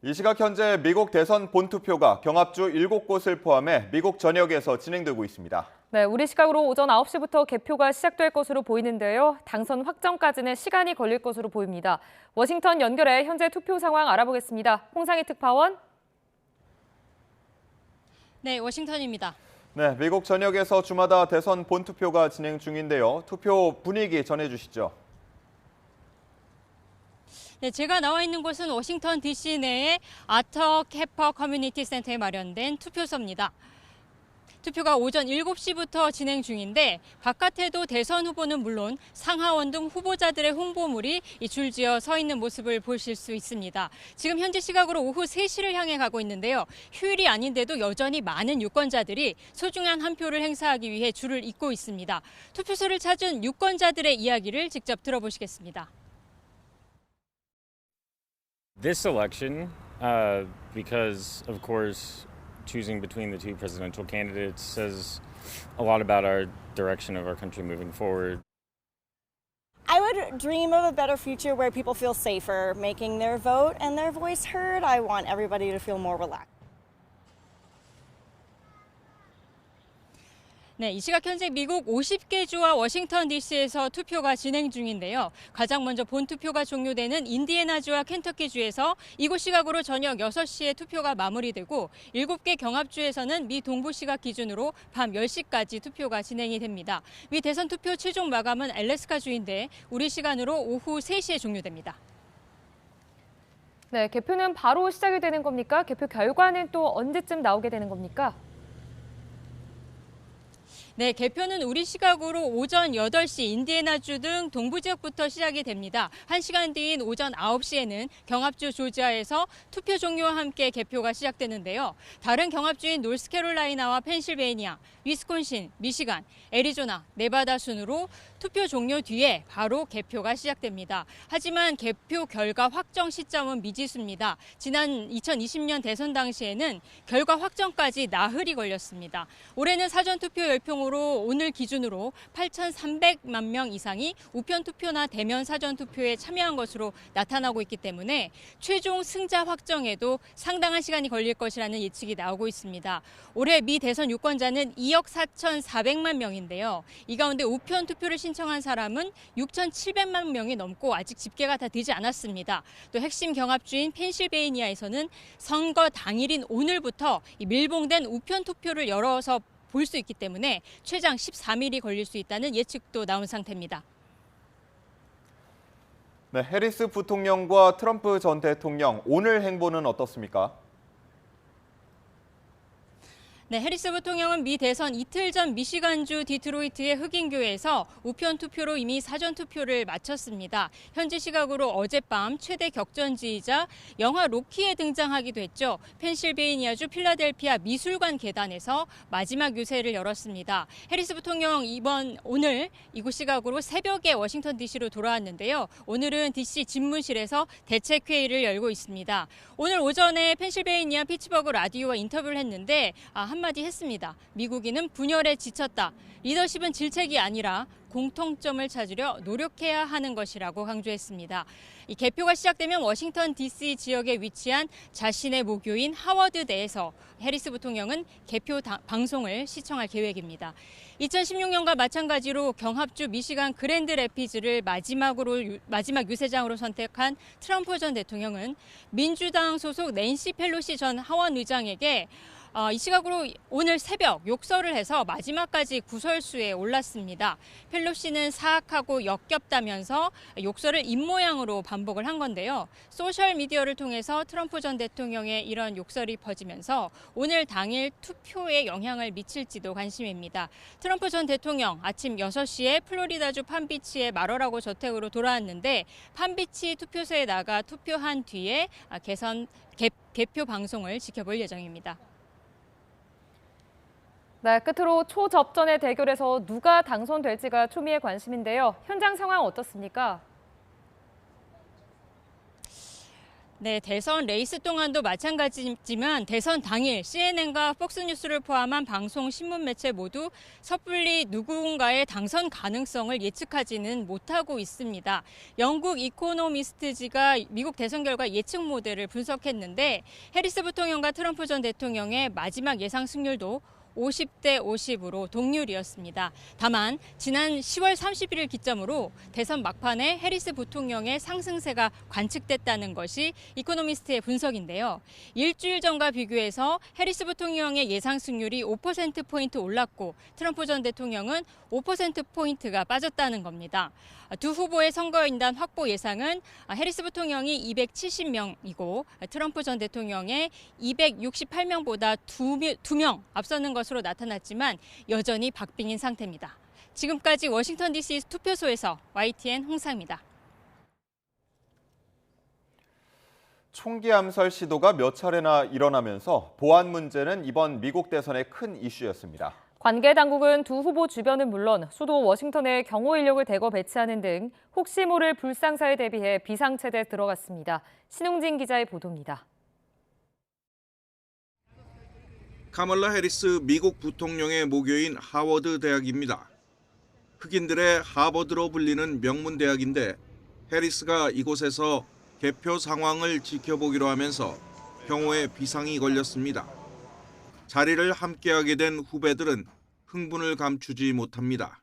이 시각 현재 미국 대선 본투표가 경합주 7곳을 포함해 미국 전역에서 진행되고 있습니다. 네, 우리 시각으로 오전 9시부터 개표가 시작될 것으로 보이는데요. 당선 확정까지는 시간이 걸릴 것으로 보입니다. 워싱턴 연결해 현재 투표 상황 알아보겠습니다. 홍상희 특파원. 네, 워싱턴입니다. 네, 미국 전역에서 주마다 대선 본투표가 진행 중인데요. 투표 분위기 전해주시죠. 네, 제가 나와 있는 곳은 워싱턴 DC 내의 아터 캐퍼 커뮤니티 센터에 마련된 투표소입니다. 투표가 오전 7시부터 진행 중인데 바깥에도 대선 후보는 물론 상하원 등 후보자들의 홍보물이 줄지어 서 있는 모습을 보실 수 있습니다. 지금 현재 시각으로 오후 3시를 향해 가고 있는데요. 휴일이 아닌데도 여전히 많은 유권자들이 소중한 한 표를 행사하기 위해 줄을 잇고 있습니다. 투표소를 찾은 유권자들의 이야기를 직접 들어보시겠습니다. This election, because of course choosing between the two presidential candidates says a lot about our direction of our country moving forward. I would dream of a better future where people feel safer making their vote and their voice heard. I want everybody to feel more relaxed. 네, 이 시각 현재 미국 50개 주와 워싱턴 DC에서 투표가 진행 중인데요. 가장 먼저 본투표가 종료되는 인디애나주와 켄터키주에서 이곳 시각으로 저녁 6시에 투표가 마무리되고 7개 경합주에서는 미 동부 시각 기준으로 밤 10시까지 투표가 진행이 됩니다. 미 대선 투표 최종 마감은 알래스카주인데 우리 시간으로 오후 3시에 종료됩니다. 네, 개표는 바로 시작이 되는 겁니까? 개표 결과는 또 언제쯤 나오게 되는 겁니까? 네, 개표는 우리 시각으로 오전 8시 인디애나주 등 동부 지역부터 시작이 됩니다. 1시간 뒤인 오전 9시에는 경합주 조지아에서 투표 종료와 함께 개표가 시작되는데요. 다른 경합주인 노스캐롤라이나와 펜실베이니아, 위스콘신, 미시간, 애리조나, 네바다 순으로 투표 종료 뒤에 바로 개표가 시작됩니다. 하지만 개표 결과 확정 시점은 미지수입니다. 지난 2020년 대선 당시에는 결과 확정까지 나흘이 걸렸습니다. 올해는 사전투표 열평으로 오늘 기준으로 8,300만 명 이상이 우편투표나 대면 사전투표에 참여한 것으로 나타나고 있기 때문에 최종 승자 확정에도 상당한 시간이 걸릴 것이라는 예측이 나오고 있습니다. 올해 미 대선 유권자는 2억 4,400만 명인데요. 이 가운데 우편투표를 신청한 사람은 6,700만 명이 넘고 아직 집계가 다 되지 않았습니다. 또 핵심 경합주인 펜실베이니아에서는 선거 당일인 오늘부터 밀봉된 우편투표를 열어서 볼 수 있기 때문에 최장 13일이 걸릴 수 있다는 예측도 나온 상태입니다. 네, 해리스 부통령과 트럼프 전 대통령 오늘 행보는 어떻습니까? 네, 해리스 부통령은 미 대선 이틀 전 미시간주 디트로이트의 흑인교회에서 우편 투표로 이미 사전 투표를 마쳤습니다. 현지 시각으로 어젯밤 최대 격전지이자 영화 로키에 등장하기도 했죠. 펜실베이니아주 필라델피아 미술관 계단에서 마지막 유세를 열었습니다. 해리스 부통령 오늘 이곳 시각으로 새벽에 워싱턴 DC로 돌아왔는데요. 오늘은 DC 집무실에서 대책회의를 열고 있습니다. 오늘 오전에 펜실베이니아 피츠버그 라디오와 인터뷰를 했는데 한마디 했습니다. 미국인은 분열에 지쳤다. 리더십은 질책이 아니라 공통점을 찾으려 노력해야 하는 것이라고 강조했습니다. 이 개표가 시작되면 워싱턴 DC 지역에 위치한 자신의 모교인 하워드대에서 해리스 부통령은 개표 방송을 시청할 계획입니다. 2016년과 마찬가지로 경합주 미시간 그랜드 래피즈를 마지막 유세장으로 선택한 트럼프 전 대통령은 민주당 소속 낸시 펠로시 전 하원 의장에게 이 시각으로 오늘 새벽 욕설을 해서 마지막까지 구설수에 올랐습니다. 펠로시는 사악하고 역겹다면서 욕설을 입모양으로 반복을 한 건데요. 소셜미디어를 통해서 트럼프 전 대통령의 이런 욕설이 퍼지면서 오늘 당일 투표에 영향을 미칠지도 관심입니다. 트럼프 전 대통령 아침 6시에 플로리다주 판비치의 마러라고 저택으로 돌아왔는데 판비치 투표소에 나가 투표한 뒤에 개표 방송을 지켜볼 예정입니다. 네, 끝으로 초접전의 대결에서 누가 당선될지가 초미의 관심인데요. 현장 상황 어떻습니까? 네, 대선 레이스 동안도 마찬가지지만 대선 당일 CNN과 폭스뉴스를 포함한 방송, 신문 매체 모두 섣불리 누군가의 당선 가능성을 예측하지는 못하고 있습니다. 영국 이코노미스트지가 미국 대선 결과 예측 모델을 분석했는데 해리스 부통령과 트럼프 전 대통령의 마지막 예상 승률도 50대 50으로 동률이었습니다. 다만 지난 10월 31일 기점으로 대선 막판에 해리스 부통령의 상승세가 관측됐다는 것이 이코노미스트의 분석인데요. 일주일 전과 비교해서 해리스 부통령의 예상 승률이 5%포인트 올랐고 트럼프 전 대통령은 5%포인트가 빠졌다는 겁니다. 두 후보의 선거인단 확보 예상은 해리스 부통령이 270명이고 트럼프 전 대통령의 268명보다 2명 앞서는 것으로 나타났지만 여전히 박빙인 상태입니다. 지금까지 워싱턴 DC 투표소에서 YTN 홍사입니다. 총기 암살 시도가 몇 차례나 일어나면서 보안 문제는 이번 미국 대선의 큰 이슈였습니다. 관계 당국은 두 후보 주변은 물론 수도 워싱턴에 경호 인력을 대거 배치하는 등 혹시 모를 불상사에 대비해 비상체제에 들어갔습니다. 신웅진 기자의 보도입니다. 카멀라 해리스 미국 부통령의 모교인 하워드 대학입니다. 흑인들의 하버드로 불리는 명문 대학인데 해리스가 이곳에서 개표 상황을 지켜보기로 하면서 경호에 비상이 걸렸습니다. 자리를 함께하게 된 후배들은 흥분을 감추지 못합니다.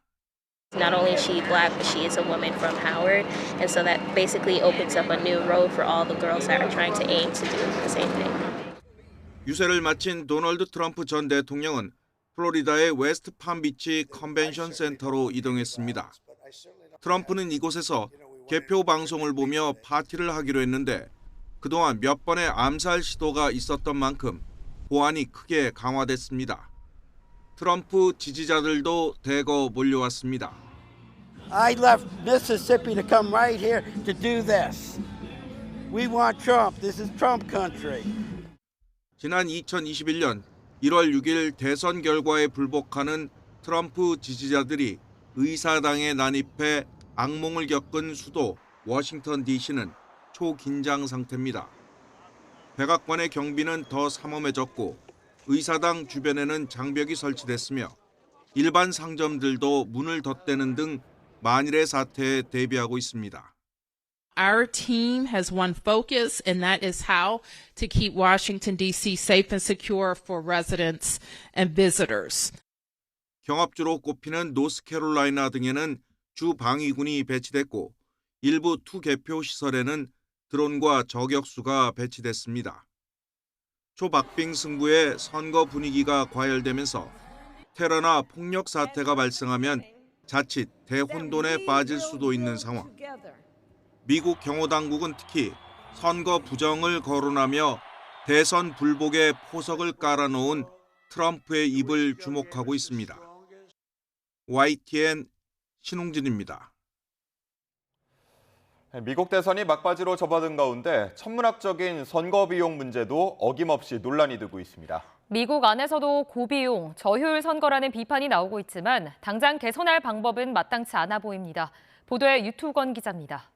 Not only is she black, but she is a woman from Howard, and so that basically opens up a new road for all the girls that are trying to aim to do the same thing. 유세를 마친 도널드 트럼프 전 대통령은 플로리다의 웨스트 팜비치 컨벤션 센터로 이동했습니다. 트럼프는 이곳에서 개표 방송을 보며 파티를 하기로 했는데 그동안 몇 번의 암살 시도가 있었던 만큼 보안이 크게 강화됐습니다. 트럼프 지지자들도 대거 몰려왔습니다. I left Mississippi to come right here to do this. We want Trump. This is Trump country. 지난 2021년 1월 6일 대선 결과에 불복하는 트럼프 지지자들이 의사당에 난입해 악몽을 겪은 수도 워싱턴 DC는 초긴장 상태입니다. 백악관의 경비는 더 삼엄해졌고 의사당 주변에는 장벽이 설치됐으며 일반 상점들도 문을 덧대는 등 만일의 사태에 대비하고 있습니다. Our team has one focus, and that is how to keep Washington, D.C. safe and secure for residents and visitors. 경합주로 꼽히는 노스캐롤라이나 등에는 주 방위군이 배치됐고 일부 투개표 시설에는 드론과 저격수가 배치됐습니다. 초박빙 승부에 선거 분위기가 과열되면서 테러나 폭력 사태가 발생하면 자칫 대혼돈에 빠질 수도 있는 상황. 미국 경호당국은 특히 선거 부정을 거론하며 대선 불복에 포석을 깔아놓은 트럼프의 입을 주목하고 있습니다. YTN 신웅진입니다. 미국 대선이 막바지로 접어든 가운데 천문학적인 선거 비용 문제도 어김없이 논란이 되고 있습니다. 미국 안에서도 고비용, 저효율 선거라는 비판이 나오고 있지만 당장 개선할 방법은 마땅치 않아 보입니다. 보도에 유투건 기자입니다.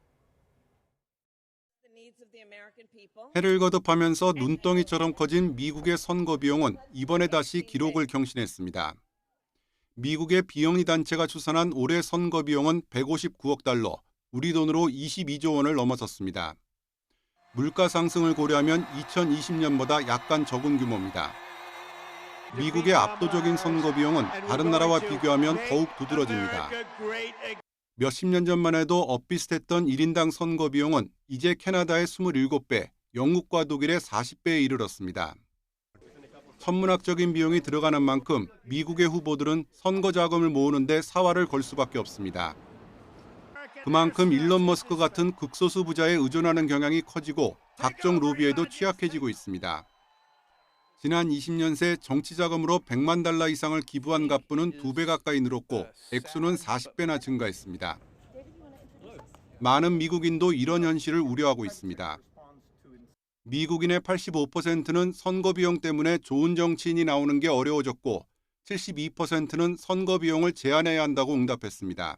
해를 거듭하면서 눈덩이처럼 커진 미국의 선거 비용은 이번에 다시 기록을 경신했습니다. 미국의 비영리 단체가 추산한 올해 선거 비용은 159억 달러, 우리 돈으로 22조 원을 넘어섰습니다. 물가 상승을 고려하면 2020년보다 약간 적은 규모입니다. 미국의 압도적인 선거 비용은 다른 나라와 비교하면 더욱 두드러집니다. 몇십 년 전만 해도 엇비슷했던 1인당 선거 비용은 이제 캐나다의 27배, 영국과 독일의 40배에 이르렀습니다. 천문학적인 비용이 들어가는 만큼 미국의 후보들은 선거 자금을 모으는데 사활을 걸 수밖에 없습니다. 그만큼 일론 머스크 같은 극소수 부자에 의존하는 경향이 커지고 각종 로비에도 취약해지고 있습니다. 지난 20년 새 정치 자금으로 100만 달러 이상을 기부한 갑부는 2배 가까이 늘었고 액수는 40배나 증가했습니다. 많은 미국인도 이런 현실을 우려하고 있습니다. 미국인의 85%는 선거 비용 때문에 좋은 정치인이 나오는 게 어려워졌고 72%는 선거 비용을 제한해야 한다고 응답했습니다.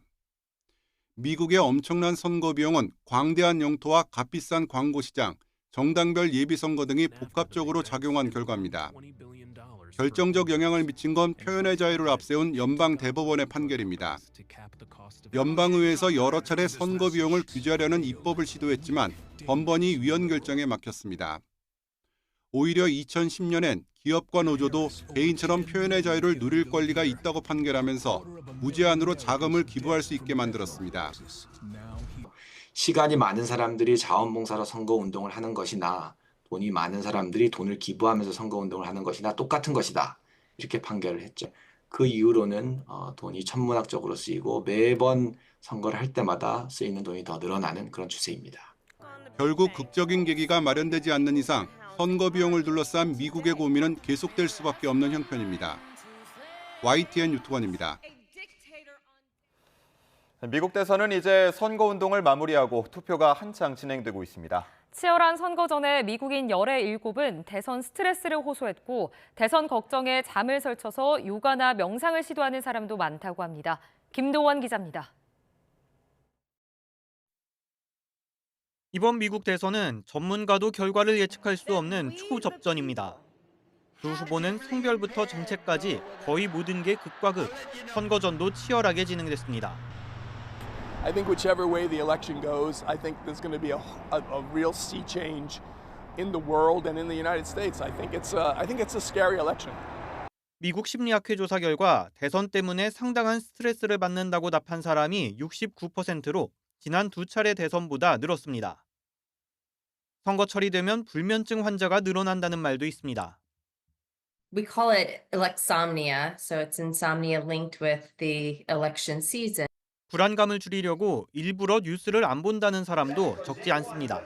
미국의 엄청난 선거 비용은 광대한 영토와 값비싼 광고 시장, 정당별 예비선거 등이 복합적으로 작용한 결과입니다. 결정적 영향을 미친 건 표현의 자유를 앞세운 연방 대법원의 판결입니다. 연방의회에서 여러 차례 선거 비용을 규제하려는 입법을 시도했지만 번번이 위원 결정에 막혔습니다. 오히려 2010년엔 기업과 노조도 개인처럼 표현의 자유를 누릴 권리가 있다고 판결하면서 무제한으로 자금을 기부할 수 있게 만들었습니다. 시간이 많은 사람들이 자원봉사로 선거운동을 하는 것이나 돈이 많은 사람들이 돈을 기부하면서 선거운동을 하는 것이나 똑같은 것이다. 이렇게 판결을 했죠. 그 이후로는 돈이 천문학적으로 쓰이고 매번 선거를 할 때마다 쓰이는 돈이 더 늘어나는 그런 추세입니다. 결국 극적인 계기가 마련되지 않는 이상 선거 비용을 둘러싼 미국의 고민은 계속될 수밖에 없는 형편입니다. YTN 유튜원입니다. 미국 대선은 이제 선거운동을 마무리하고 투표가 한창 진행되고 있습니다. 치열한 선거 전에 미국인 열의 7은 대선 스트레스를 호소했고 대선 걱정에 잠을 설쳐서 요가나 명상을 시도하는 사람도 많다고 합니다. 김도원 기자입니다. 이번 미국 대선은 전문가도 결과를 예측할 수 없는 초접전입니다. 두 후보는 성별부터 정책까지 거의 모든 게 극과 극, 선거전도 치열하게 진행됐습니다. I think whichever way the election goes, I think there's going to be a real sea change in the world and in the United States. I think it's a scary election. 미국 심리학회 조사 결과 대선 때문에 상당한 스트레스를 받는다고 답한 사람이 69%로 지난 두 차례 대선보다 늘었습니다. 선거철이 되면 불면증 환자가 늘어난다는 말도 있습니다. We call it alexomnia, so it's insomnia linked with the election season. 불안감을 줄이려고 일부러 뉴스를 안 본다는 사람도 적지 않습니다.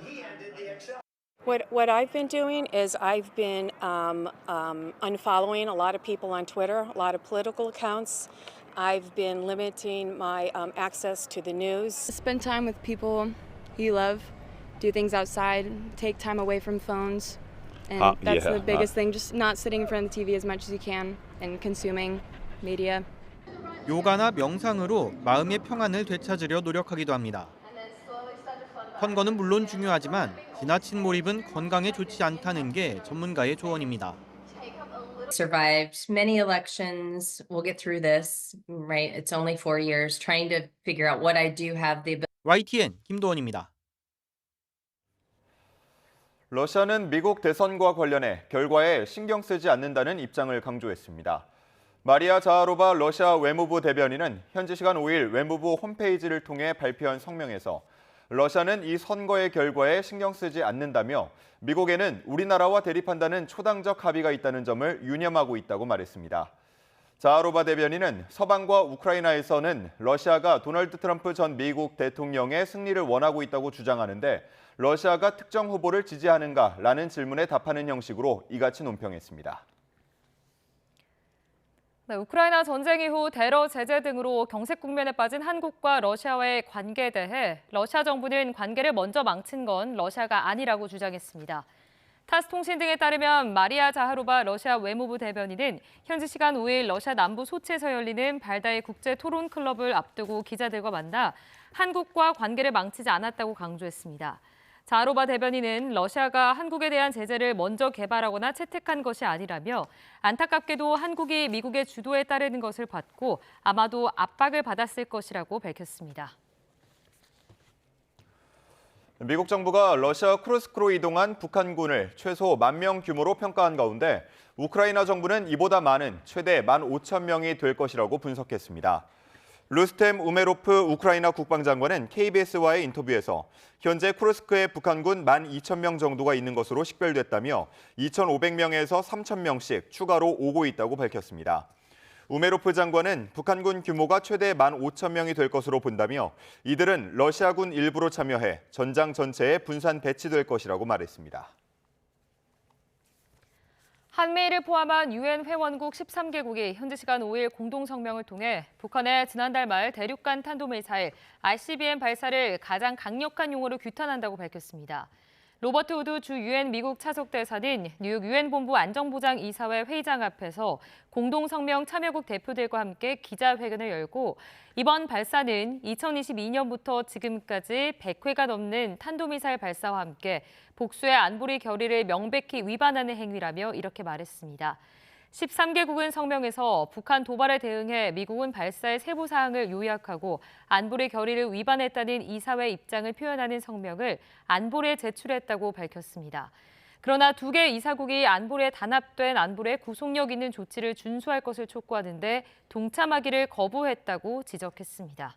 What I've been doing is I've been unfollowing a lot of people on Twitter, a lot of political accounts. I've been limiting my access to the news. Spend time with people you love, do things outside, take time away from phones. And that's the biggest thing, just not sitting in front of the TV as much as you can and consuming media. 요가나 명상으로 마음의 평안을 되찾으려 노력하기도 합니다. 선거는 물론 중요하지만 지나친 몰입은 건강에 좋지 않다는 게 전문가의 조언입니다. Survived many elections. We'll get through this, right? It's only 4 years trying to figure out what I do have the ability. YTN 김도원입니다. 러시아는 미국 대선과 관련해 결과에 신경 쓰지 않는다는 입장을 강조했습니다. 마리아 자하로바 러시아 외무부 대변인은 현지 시간 5일 외무부 홈페이지를 통해 발표한 성명에서 러시아는 이 선거의 결과에 신경 쓰지 않는다며 미국에는 우리나라와 대립한다는 초당적 합의가 있다는 점을 유념하고 있다고 말했습니다. 자하로바 대변인은 서방과 우크라이나에서는 러시아가 도널드 트럼프 전 미국 대통령의 승리를 원하고 있다고 주장하는데 러시아가 특정 후보를 지지하는가라는 질문에 답하는 형식으로 이같이 논평했습니다. 네, 우크라이나 전쟁 이후 테러 제재 등으로 경색 국면에 빠진 한국과 러시아와의 관계에 대해 러시아 정부는 관계를 먼저 망친 건 러시아가 아니라고 주장했습니다. 타스 통신 등에 따르면 마리아 자하로바 러시아 외무부 대변인은 현지 시간 5일 러시아 남부 소치에서 열리는 발다의 국제 토론 클럽을 앞두고 기자들과 만나 한국과 관계를 망치지 않았다고 강조했습니다. 자하로바 대변인은 러시아가 한국에 대한 제재를 먼저 개발하거나 채택한 것이 아니라며 안타깝게도 한국이 미국의 주도에 따르는 것을 봤고 아마도 압박을 받았을 것이라고 밝혔습니다. 미국 정부가 러시아 쿠르스크로 이동한 북한군을 최소 10,000명 규모로 평가한 가운데 우크라이나 정부는 이보다 많은 최대 15,000명이 될 것이라고 분석했습니다. 루스템 우메로프 우크라이나 국방장관은 KBS와의 인터뷰에서 현재 쿠르스크에 북한군 12,000명 정도가 있는 것으로 식별됐다며 2,500명에서 3,000명씩 추가로 오고 있다고 밝혔습니다. 우메로프 장관은 북한군 규모가 최대 15,000명이 될 것으로 본다며 이들은 러시아군 일부로 참여해 전장 전체에 분산 배치될 것이라고 말했습니다. 한미일을 포함한 유엔 회원국 13개국이 현지 시간 5일 공동성명을 통해 북한의 지난달 말 대륙간 탄도미사일 ICBM 발사를 가장 강력한 용어로 규탄한다고 밝혔습니다. 로버트 우드 주 유엔 미국 차석대사는 뉴욕 유엔 본부 안전보장이사회 회의장 앞에서 공동성명 참여국 대표들과 함께 기자회견을 열고 이번 발사는 2022년부터 지금까지 100회가 넘는 탄도미사일 발사와 함께 복수의 안보리 결의를 명백히 위반하는 행위라며 이렇게 말했습니다. 13개국은 성명에서 북한 도발에 대응해 미국은 발사의 세부 사항을 요약하고 안보리 결의를 위반했다는 이사회 입장을 표현하는 성명을 안보리에 제출했다고 밝혔습니다. 그러나 두 개 이사국이 안보리에 단합된 안보리에 구속력 있는 조치를 준수할 것을 촉구하는데 동참하기를 거부했다고 지적했습니다.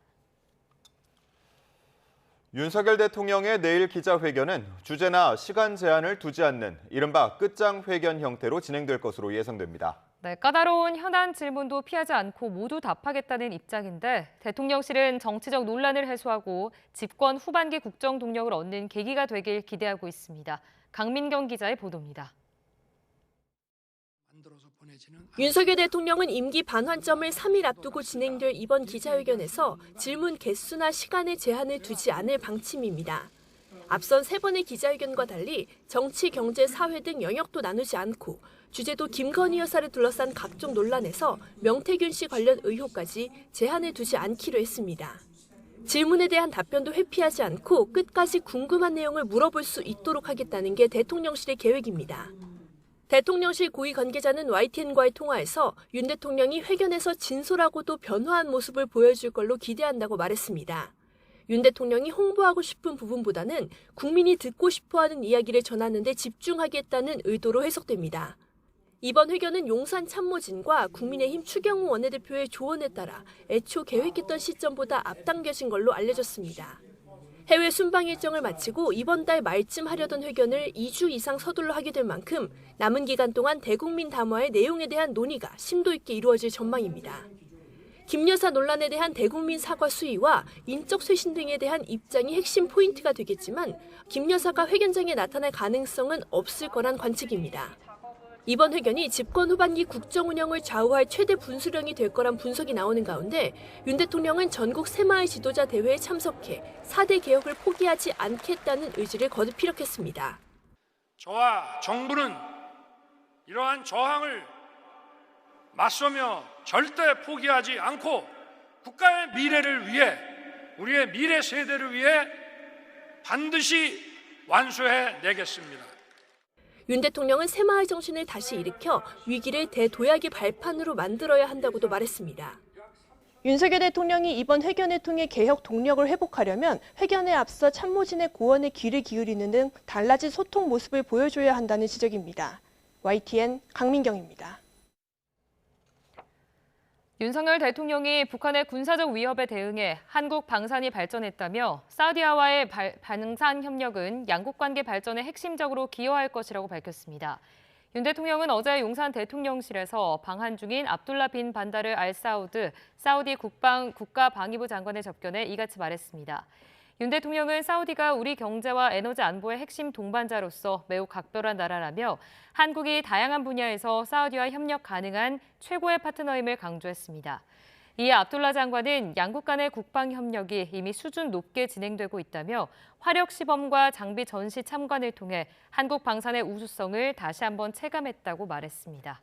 윤석열 대통령의 내일 기자회견은 주제나 시간 제한을 두지 않는 이른바 끝장회견 형태로 진행될 것으로 예상됩니다. 네, 까다로운 현안 질문도 피하지 않고 모두 답하겠다는 입장인데 대통령실은 정치적 논란을 해소하고 집권 후반기 국정 동력을 얻는 계기가 되길 기대하고 있습니다. 강민경 기자의 보도입니다. 윤석열 대통령은 임기 반환점을 3일 앞두고 진행될 이번 기자회견에서 질문 개수나 시간에 제한을 두지 않을 방침입니다. 앞선 3번의 기자회견과 달리 정치, 경제, 사회 등 영역도 나누지 않고 주제도 김건희 여사를 둘러싼 각종 논란에서 명태균 씨 관련 의혹까지 제한을 두지 않기로 했습니다. 질문에 대한 답변도 회피하지 않고 끝까지 궁금한 내용을 물어볼 수 있도록 하겠다는 게 대통령실의 계획입니다. 대통령실 고위 관계자는 YTN과의 통화에서 윤 대통령이 회견에서 진솔하고도 변화한 모습을 보여줄 걸로 기대한다고 말했습니다. 윤 대통령이 홍보하고 싶은 부분보다는 국민이 듣고 싶어하는 이야기를 전하는 데 집중하겠다는 의도로 해석됩니다. 이번 회견은 용산 참모진과 국민의힘 추경호 원내대표의 조언에 따라 애초 계획했던 시점보다 앞당겨진 걸로 알려졌습니다. 해외 순방 일정을 마치고 이번 달 말쯤 하려던 회견을 2주 이상 서둘러 하게 될 만큼 남은 기간 동안 대국민 담화의 내용에 대한 논의가 심도 있게 이루어질 전망입니다. 김 여사 논란에 대한 대국민 사과 수위와 인적 쇄신 등에 대한 입장이 핵심 포인트가 되겠지만 김 여사가 회견장에 나타날 가능성은 없을 거란 관측입니다. 이번 회견이 집권 후반기 국정 운영을 좌우할 최대 분수령이 될 거란 분석이 나오는 가운데 윤 대통령은 전국 새마을 지도자 대회에 참석해 4대 개혁을 포기하지 않겠다는 의지를 거듭 피력했습니다. 저와 정부는 이러한 저항을 맞서며 절대 포기하지 않고 국가의 미래를 위해 우리의 미래 세대를 위해 반드시 완수해내겠습니다. 윤 대통령은 새마을 정신을 다시 일으켜 위기를 대도약의 발판으로 만들어야 한다고도 말했습니다. 윤석열 대통령이 이번 회견을 통해 개혁 동력을 회복하려면 회견에 앞서 참모진의 고언에 귀를 기울이는 등 달라진 소통 모습을 보여줘야 한다는 지적입니다. YTN 강민경입니다. 윤석열 대통령이 북한의 군사적 위협에 대응해 한국 방산이 발전했다며 사우디아와의 방산 협력은 양국 관계 발전에 핵심적으로 기여할 것이라고 밝혔습니다. 윤 대통령은 어제 용산 대통령실에서 방한 중인 압둘라 빈 반다르 알 사우드 사우디 국가방위부 장관의 접견에 이같이 말했습니다. 윤 대통령은 사우디가 우리 경제와 에너지 안보의 핵심 동반자로서 매우 각별한 나라라며 한국이 다양한 분야에서 사우디와 협력 가능한 최고의 파트너임을 강조했습니다. 이에 압둘라 장관은 양국 간의 국방 협력이 이미 수준 높게 진행되고 있다며 화력 시범과 장비 전시 참관을 통해 한국 방산의 우수성을 다시 한번 체감했다고 말했습니다.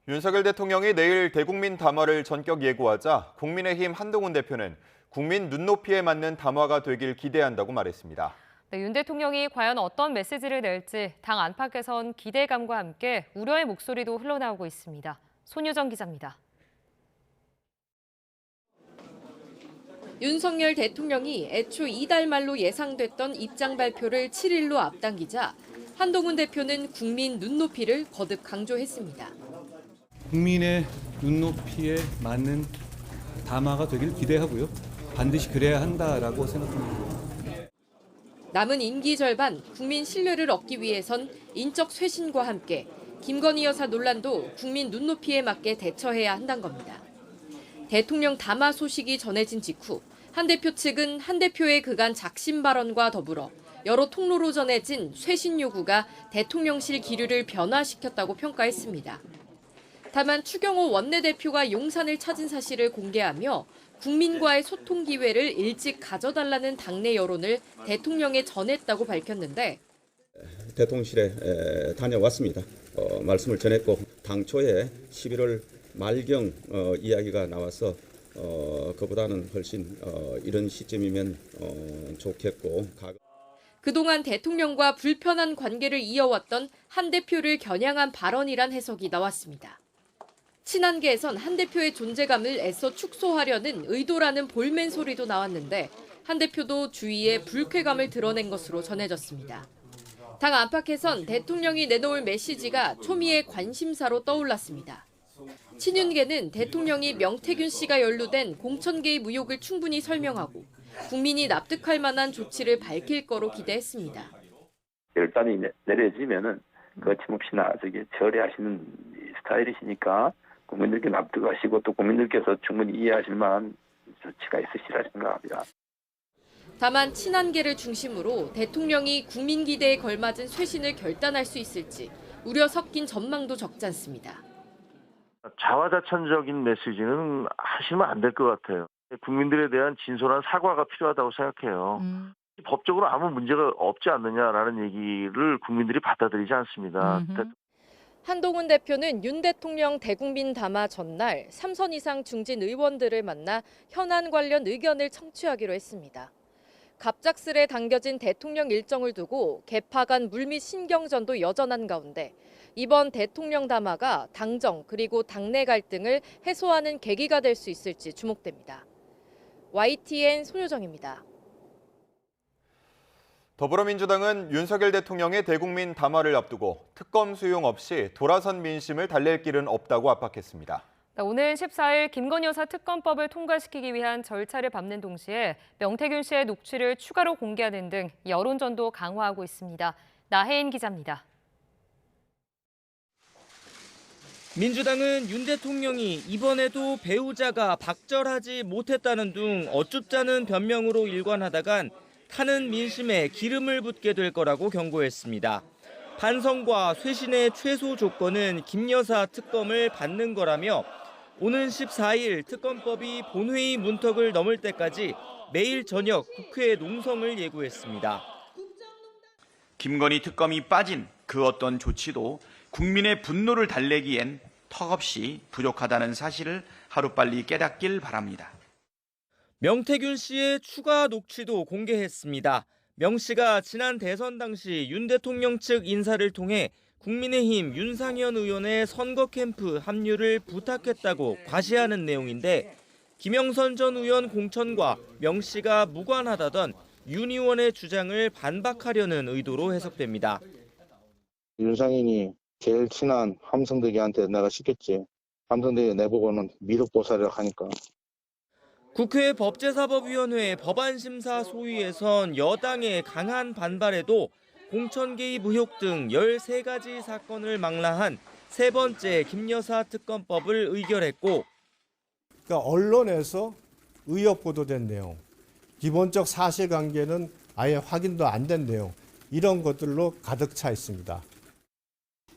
윤석열 대통령이 내일 대국민 담화를 전격 예고하자 국민의힘 한동훈 대표는 국민 눈높이에 맞는 담화가 되길 기대한다고 말했습니다. 네, 윤 대통령이 과연 어떤 메시지를 낼지 당 안팎에선 기대감과 함께 우려의 목소리도 흘러나오고 있습니다. 손유정 기자입니다. 윤석열 대통령이 애초 이달 말로 예상됐던 입장 발표를 7일로 앞당기자 한동훈 대표는 국민 눈높이를 거듭 강조했습니다. 국민의 눈높이에 맞는 담화가 되길 기대하고요. 반드시 그래야 한다라고 생각합니다. 남은 임기 절반 국민 신뢰를 얻기 위해선 인적 쇄신과 함께 김건희 여사 논란도 국민 눈높이에 맞게 대처해야 한다는 겁니다. 대통령 담화 소식이 전해진 직후 한 대표 측은 한 대표의 그간 작심 발언과 더불어 여러 통로로 전해진 쇄신 요구가 대통령실 기류를 변화시켰다고 평가했습니다. 다만 추경호 원내대표가 용산을 찾은 사실을 공개하며 국민과의 소통 기회를 일찍 가져달라는 당내 여론을 대통령에 전했다고 밝혔는데 대통령실에 다녀왔습니다. 말씀을 전했고 당초에 11월 말경 이야기가 나와서 그보다는 훨씬 이런 시점이면 좋겠고. 그동안 대통령과 불편한 관계를 이어왔던 한 대표를 겨냥한 발언이란 해석이 나왔습니다. 친한계에선 한 대표의 존재감을 애써 축소하려는 의도라는 볼멘 소리도 나왔는데 한 대표도 주위에 불쾌감을 드러낸 것으로 전해졌습니다. 당 안팎에선 대통령이 내놓을 메시지가 초미의 관심사로 떠올랐습니다. 친윤계는 대통령이 명태균 씨가 연루된 공천 개입 의혹을 충분히 설명하고 국민이 납득할 만한 조치를 밝힐 거로 기대했습니다. 결단이 내려지면은 거침없이나 처리하시는 스타일이시니까 국민들께 납득하시고 또 국민들께서 충분히 이해하실 만한 조치가 있으시리라 생각합니다. 다만 친한계를 중심으로 대통령이 국민 기대에 걸맞은 쇄신을 결단할 수 있을지 우려 섞인 전망도 적지 않습니다. 자화자찬적인 메시지는 하시면 안 될 것 같아요. 국민들에 대한 진솔한 사과가 필요하다고 생각해요. 법적으로 아무 문제가 없지 않느냐라는 얘기를 국민들이 받아들이지 않습니다. 한동훈 대표는 윤 대통령 대국민 담화 전날 3선 이상 중진 의원들을 만나 현안 관련 의견을 청취하기로 했습니다. 갑작스레 당겨진 대통령 일정을 두고 개파 간 물밑 신경전도 여전한 가운데 이번 대통령 담화가 당정 그리고 당내 갈등을 해소하는 계기가 될 수 있을지 주목됩니다. YTN 손효정입니다. 더불어민주당은 윤석열 대통령의 대국민 담화를 앞두고 특검 수용 없이 돌아선 민심을 달랠 길은 없다고 압박했습니다. 오늘 14일 김건희 여사 특검법을 통과시키기 위한 절차를 밟는 동시에 명태균 씨의 녹취를 추가로 공개하는 등 여론전도 강화하고 있습니다. 나혜인 기자입니다. 민주당은 윤 대통령이 이번에도 배우자가 박절하지 못했다는 등 어쭙잖은 변명으로 일관하다간 타는 민심에 기름을 붓게 될 거라고 경고했습니다. 반성과 쇄신의 최소 조건은 김 여사 특검을 받는 거라며 오는 14일 특검법이 본회의 문턱을 넘을 때까지 매일 저녁 국회 농성을 예고했습니다. 김건희 특검이 빠진 그 어떤 조치도 국민의 분노를 달래기엔 턱없이 부족하다는 사실을 하루빨리 깨닫길 바랍니다. 명태균 씨의 추가 녹취도 공개했습니다. 명 씨가 지난 대선 당시 윤 대통령 측 인사를 통해 국민의힘 윤상현 의원의 선거 캠프 합류를 부탁했다고 과시하는 내용인데 김영선 전 의원 공천과 명 씨가 무관하다던 윤 의원의 주장을 반박하려는 의도로 해석됩니다. 윤상현이 제일 친한 함성대기한테 내가 시켰지. 함성대기 내보고는 미륵보살이라고 하니까. 국회 법제사법위원회 법안심사 소위에선 여당의 강한 반발에도 공천 개입 의혹 등 13가지 사건을 망라한 세 번째 김 여사 특검법을 의결했고 그러니까 언론에서 의혹 보도된 내용, 기본적 사실관계는 아예 확인도 안 된 내용 이런 것들로 가득 차 있습니다.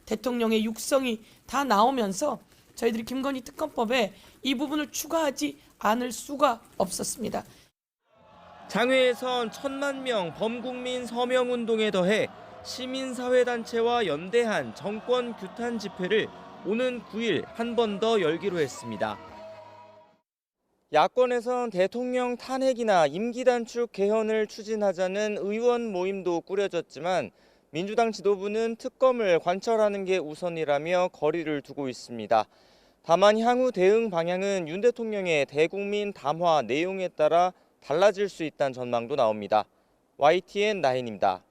대통령의 육성이 다 나오면서 저희들이 김건희 특검법에 이 부분을 추가하지 않을 수가 없었습니다. 장외에선 1,000만 명 범국민 서명운동에 더해 시민사회단체와 연대한 정권 규탄 집회를 오는 9일 한 번 더 열기로 했습니다. 야권에선 대통령 탄핵이나 임기 단축 개헌을 추진하자는 의원 모임도 꾸려졌지만 민주당 지도부는 특검을 관철하는 게 우선이라며 거리를 두고 있습니다. 다만 향후 대응 방향은 윤 대통령의 대국민 담화 내용에 따라 달라질 수 있다는 전망도 나옵니다. YTN 나혜인입니다.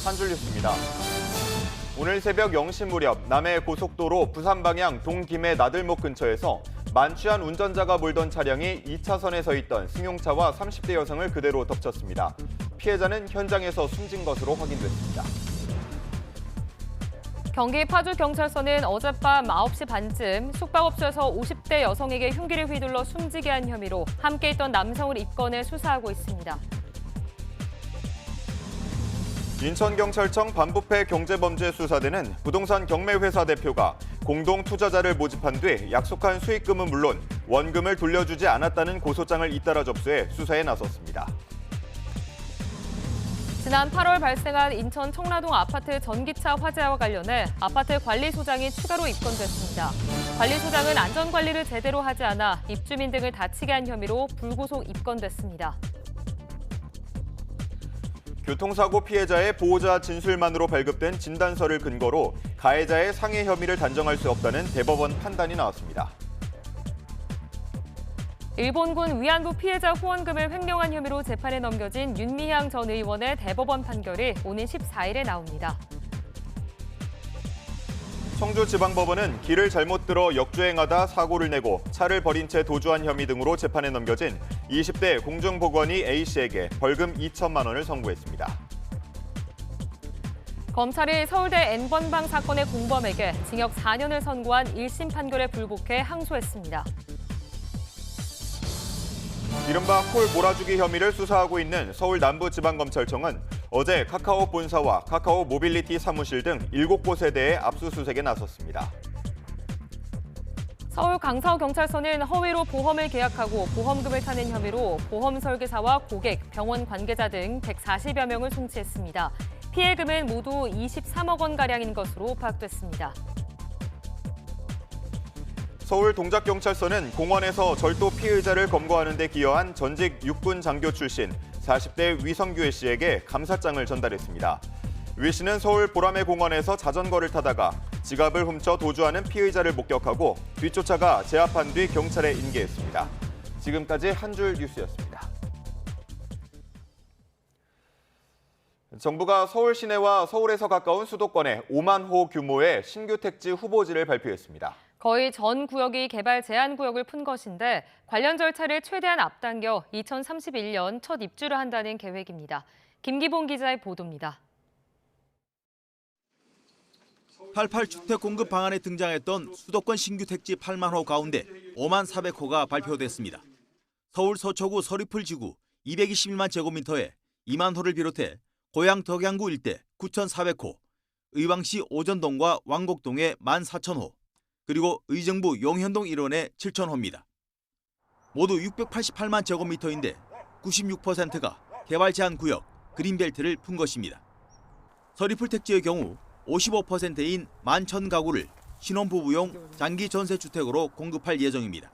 한 줄 뉴스입니다. 오늘 새벽 0시 무렵 남해 고속도로 부산 방향 동김해 나들목 근처에서 만취한 운전자가 몰던 차량이 2차선에 서 있던 승용차와 30대 여성을 그대로 덮쳤습니다. 피해자는 현장에서 숨진 것으로 확인됐습니다. 경기 파주경찰서는 어젯밤 9시 반쯤 숙박업소에서 50대 여성에게 흉기를 휘둘러 숨지게 한 혐의로 함께 있던 남성을 입건해 수사하고 있습니다. 인천경찰청 반부패 경제범죄수사대는 부동산 경매회사 대표가 공동 투자자를 모집한 뒤 약속한 수익금은 물론 원금을 돌려주지 않았다는 고소장을 잇따라 접수해 수사에 나섰습니다. 지난 8월 발생한 인천 청라동 아파트 전기차 화재와 관련해 아파트 관리소장이 추가로 입건됐습니다. 관리소장은 안전관리를 제대로 하지 않아 입주민 등을 다치게 한 혐의로 불구속 입건됐습니다. 교통사고 피해자의 보호자 진술만으로 발급된 진단서를 근거로 가해자의 상해 혐의를 단정할 수 없다는 대법원 판단이 나왔습니다. 일본군 위안부 피해자 후원금을 횡령한 혐의로 재판에 넘겨진 윤미향 전 의원의 대법원 판결이 오는 14일에 나옵니다. 청주지방법원은 길을 잘못 들어 역주행하다 사고를 내고 차를 버린 채 도주한 혐의 등으로 재판에 넘겨진 20대 공중보건의 A씨에게 벌금 2천만 원을 선고했습니다. 검찰이 서울대 N번방 사건의 공범에게 징역 4년을 선고한 1심 판결에 불복해 항소했습니다. 이른바 콜 몰아주기 혐의를 수사하고 있는 서울 남부지방검찰청은 어제 카카오 본사와 카카오 모빌리티 사무실 등 7곳에 대해 압수수색에 나섰습니다. 서울 강서경찰서는 허위로 보험을 계약하고 보험금을 타는 혐의로 보험 설계사와 고객, 병원 관계자 등 140여 명을 송치했습니다. 피해금은 모두 23억 원가량인 것으로 파악됐습니다. 서울 동작경찰서는 공원에서 절도 피의자를 검거하는 데 기여한 전직 육군 장교 출신 40대 위성규 씨에게 감사장을 전달했습니다. 위 씨는 서울 보라매 공원에서 자전거를 타다가 지갑을 훔쳐 도주하는 피의자를 목격하고 뒤쫓아가 제압한 뒤 경찰에 인계했습니다. 지금까지 한 줄 뉴스였습니다. 정부가 서울 시내와 서울에서 가까운 수도권에 5만 호 규모의 신규 택지 후보지를 발표했습니다. 거의 전 구역이 개발 제한 구역을 푼 것인데 관련 절차를 최대한 앞당겨 2031년 첫 입주를 한다는 계획입니다. 김기봉 기자의 보도입니다. 88주택 공급 방안에 등장했던 수도권 신규 택지 8만 호 가운데 5만 400호가 발표됐습니다. 서울 서초구 서리풀 지구 221만 제곱미터에 2만 호를 비롯해 고양 덕양구 일대 9,400호, 의왕시 오전동과 왕곡동에 14,000호, 그리고 의정부 용현동 일원에 7,000호입니다. 모두 688만 제곱미터인데 96%가 개발 제한 구역, 그린벨트를 푼 것입니다. 서리풀 택지의 경우 55%인 11,000가구를 신혼부부용 장기 전세주택으로 공급할 예정입니다.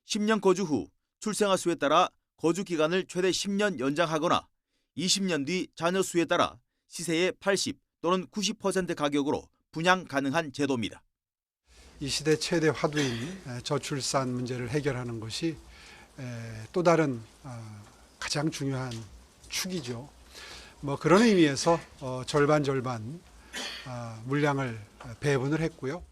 10년 거주 후 출생아 수에 따라 거주 기간을 최대 10년 연장하거나 20년 뒤 자녀 수에 따라 시세의 80 또는 90% 가격으로 분양 가능한 제도입니다. 이 시대 최대 화두인 저출산 문제를 해결하는 것이 또 다른 가장 중요한 축이죠. 그런 의미에서 절반 물량을 배분을 했고요.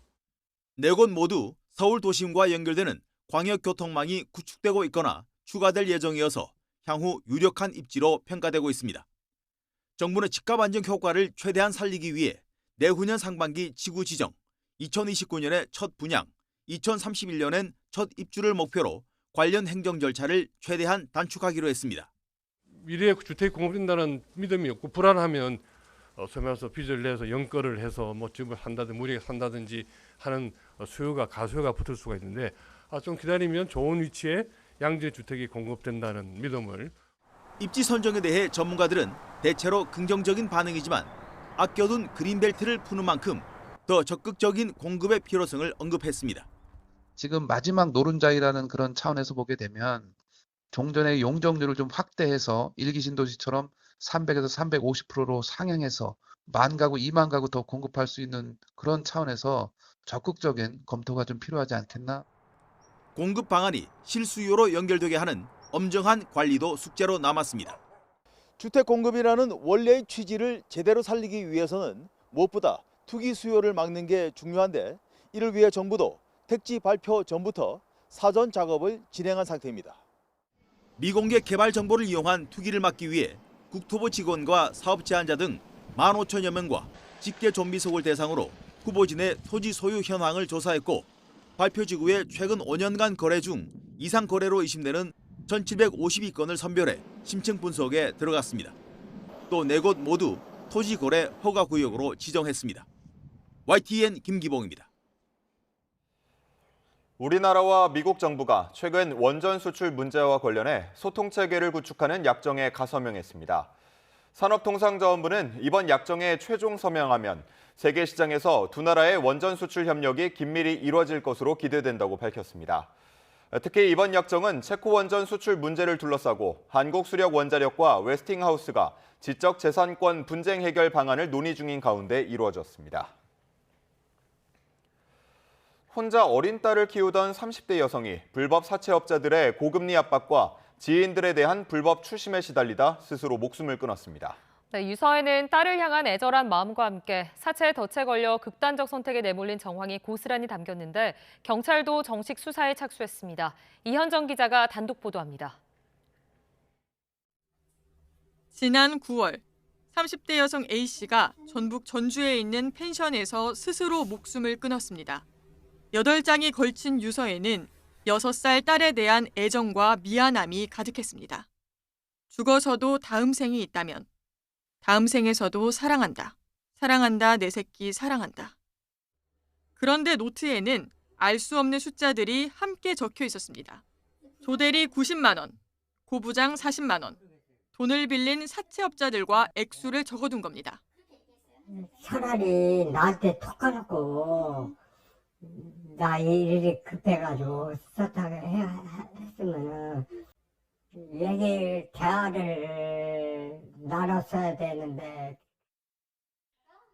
4곳 모두 서울 도심과 연결되는 광역교통망이 구축되고 있거나 추가될 예정이어서 향후 유력한 입지로 평가되고 있습니다. 정부는 집값 안정 효과를 최대한 살리기 위해 내후년 상반기 지구 지정, 2029년에 첫 분양, 2031년엔 첫 입주를 목표로 관련 행정 절차를 최대한 단축하기로 했습니다. 미래에 주택이 공급된다는 믿음이 없고 불안하면 소위 말해서 빚을 내서 연거를 해서 집을 산다든지 무리하게 산다든지 하는 가수요가 붙을 수가 있는데 좀 기다리면 좋은 위치에 양질 주택이 공급된다는 믿음을. 입지 선정에 대해 전문가들은 대체로 긍정적인 반응이지만 아껴둔 그린벨트를 푸는 만큼 더 적극적인 공급의 필요성을 언급했습니다. 지금 마지막 노른자이라는 그런 차원에서 보게 되면 종전의 용적률을 좀 확대해서 일기 신도시처럼 300에서 350%로 상향해서 10,000 가구, 20,000 가구 더 공급할 수 있는 그런 차원에서 적극적인 검토가 좀 필요하지 않겠나? 공급 방안이 실수요로 연결되게 하는 엄정한 관리도 숙제로 남았습니다. 주택 공급이라는 원래의 취지를 제대로 살리기 위해서는 무엇보다 투기 수요를 막는 게 중요한데 이를 위해 정부도 택지 발표 전부터 사전 작업을 진행한 상태입니다. 미공개 개발 정보를 이용한 투기를 막기 위해 국토부 직원과 사업 제한자 등 15,000여 명과 직계 좀비속을 대상으로 후보진의 토지 소유 현황을 조사했고 발표지구의 최근 5년간 거래 중 이상 거래로 의심되는 1,752건을 선별해 심층 분석에 들어갔습니다. 또 4곳 모두 토지 거래 허가 구역으로 지정했습니다. YTN 김기봉입니다. 우리나라와 미국 정부가 최근 원전 수출 문제와 관련해 소통체계를 구축하는 약정에 가서명했습니다. 산업통상자원부는 이번 약정에 최종 서명하면 세계 시장에서 두 나라의 원전 수출 협력이 긴밀히 이루어질 것으로 기대된다고 밝혔습니다. 특히 이번 약정은 체코 원전 수출 문제를 둘러싸고 한국수력원자력과 웨스팅하우스가 지적 재산권 분쟁 해결 방안을 논의 중인 가운데 이루어졌습니다. 혼자 어린 딸을 키우던 30대 여성이 불법 사채업자들의 고금리 압박과 지인들에 대한 불법 추심에 시달리다 스스로 목숨을 끊었습니다. 네, 유서에는 딸을 향한 애절한 마음과 함께 사채에 덫에 걸려 극단적 선택에 내몰린 정황이 고스란히 담겼는데 경찰도 정식 수사에 착수했습니다. 이현정 기자가 단독 보도합니다. 지난 9월 30대 여성 A씨가 전북 전주에 있는 펜션에서 스스로 목숨을 끊었습니다. 8장이 걸친 유서에는 6살 딸에 대한 애정과 미안함이 가득했습니다. 죽어서도 다음 생이 있다면, 다음 생에서도 사랑한다. 사랑한다, 내 새끼 사랑한다. 그런데 노트에는 알 수 없는 숫자들이 함께 적혀 있었습니다. 조대리 90만 원, 고부장 40만 원, 돈을 빌린 사채업자들과 액수를 적어둔 겁니다. 차라리 나한테 톡 까놓고 나 일이 급해가지고 썼다고 했으면은 얘기 대화를 나눴어야 되는데.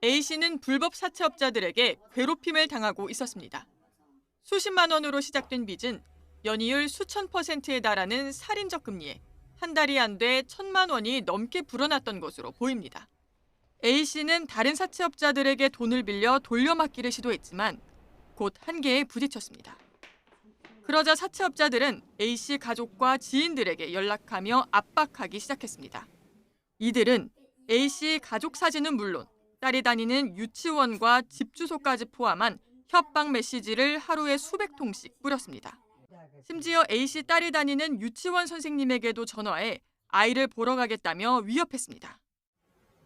A씨는 불법 사채업자들에게 괴롭힘을 당하고 있었습니다. 수십만 원으로 시작된 빚은 연이율 수천 %에 달하는 살인적 금리에 한 달이 안 돼 1,000만 원이 넘게 불어났던 것으로 보입니다. A씨는 다른 사채업자들에게 돈을 빌려 돌려막기를 시도했지만 곧 한계에 부딪혔습니다. 그러자 사채업자들은 A씨 가족과 지인들에게 연락하며 압박하기 시작했습니다. 이들은 A씨 가족 사진은 물론 딸이 다니는 유치원과 집 주소까지 포함한 협박 메시지를 하루에 수백 통씩 뿌렸습니다. 심지어 A씨 딸이 다니는 유치원 선생님에게도 전화해 아이를 보러 가겠다며 위협했습니다.